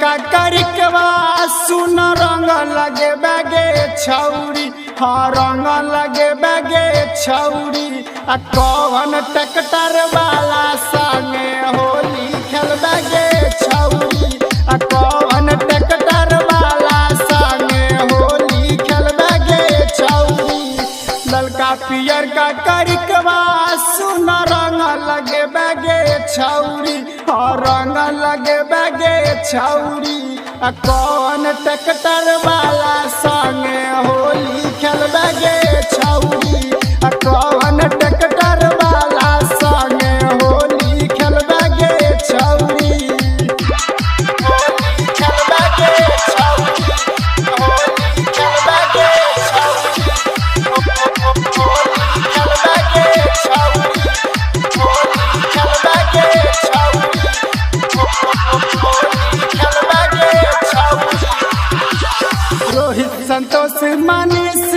का करिकवा सुन रंग लगे बैगे छौरी। हाँ रंग लगे बैगे छौरी। आ कौन ट्रैक्टर वाला संगे होली खेल बैगे छौरी। आ कौन ट्रैक्टर वाला संगे होली खेल बैगे छौरी। ललका पियर का करिकवा सुन रंग लगे बैगे छौरी। हाँ रंग लगे बैगे छौरी। आ कौन ट्रैक्टर वाला संगे होली खेल बैगे छौरी। आ कौन ट्रैक्टर वाला संगे होली खेल बैगे छौरी। होली खेल बैगे छौरी। होली खेल बैगे छौरी। होली खेल बैगे छौरी। होली खेल बैगे छौरी। होली खेल बैगे छौरी। रोहित संतोष मनीष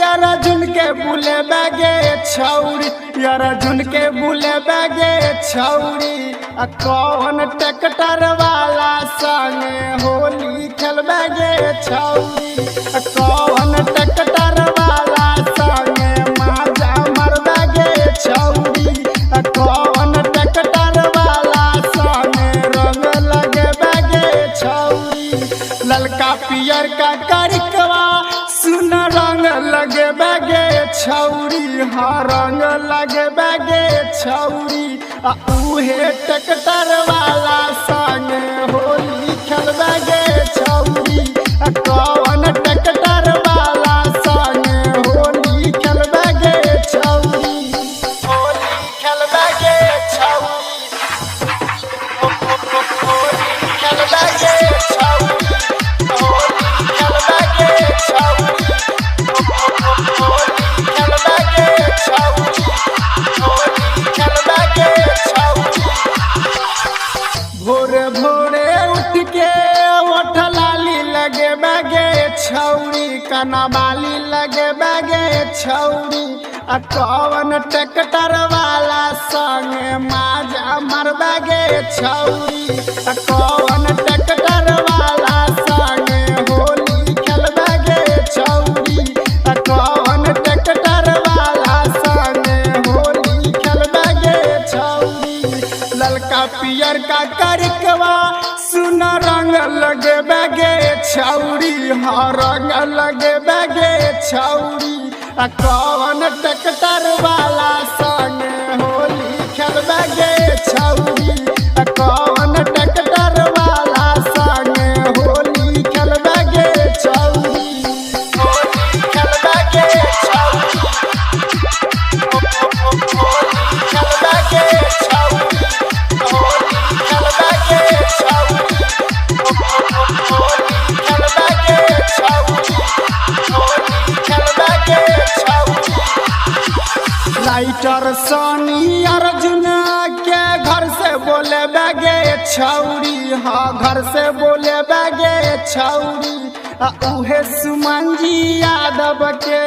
अर्जुन के बुले बैगे छौरी। अर्जुन के बुले बैगे छौरी। आ कौन ट्रैक्टर वाला संगे होली खेल बैगे छौरी। आ कौन ट्रैक्टर वाला संगे माजा मर बैगे छौरी। आ कौन ट्रैक्टर वाला संगे रंग लगे बैगे छौरी। ललका पियर का करिकवा सुन रंग लगे बैगे छौरी। हाँ रंग लगे बैगे छौरी। आ उहे ट्रैक्टर वाला संगे होली खेल बैगे छौरी। आ कौन ट्रैक्टर वाला संगे होली खेल बैगे छौरी। होली खेल बैगे छौरी। होली खेल बैगे छौरी। होली खेल बैगे छौरी। होली खेल बैगे छौरी। होली खेल बैगे छौरी। भोरे भोरे उठ के ओठ लाली लगे बैगे छौरी। कना बाली लगे बैगे छौरी। आ कौन ट्रैक्टर वाला संगे माजा मर बैगे छौरी। आ कौन ट्रैक्टर वाला संगे होली खेल बैगे छौरी। आ कौन ट्रैक्टर वाला संगे होली खेल बैगे छौरी। ललका पियर का करिकवा सुन रंग लगे बैगे छौरी। हाँ रंग लगे बैगे छौरी। आ कौन ट्रैक्टर वाला संगे होली खेल बैगे छौरी। आ कौन ट्रैक्टर वाला संगे होली खेल बैगे छौरी। होली खेल बैगे छौरी। होली खेल बैगे छौरी। होली खेल बैगे छौरी। होली खेल बैगे छौरी। होली खेल बैगे छौरी। राइटर सोनी अर्जुन के घर से बोले बैगे छौरी। हाँ घर से बोले बैगे छौरी। आ उहे सुमन जी यादव के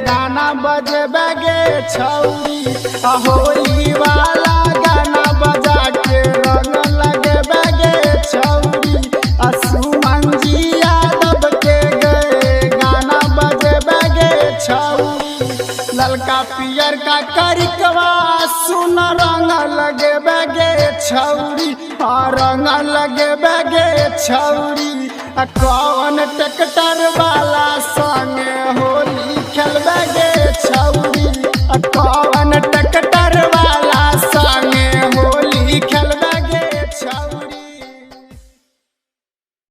गाना बजे बैगे छौरी। आ होली वाला गाना बजा के रंग लगे बैगे छौरी। आ सुमन जी यादव के गाना बजे बैगे छौरी। ललका पियर का करिकवा सुन रंग लगे बैगे छौरी। हाँ रंग लगे बैगे छौरी। आ कौन ट्रैक्टर वाला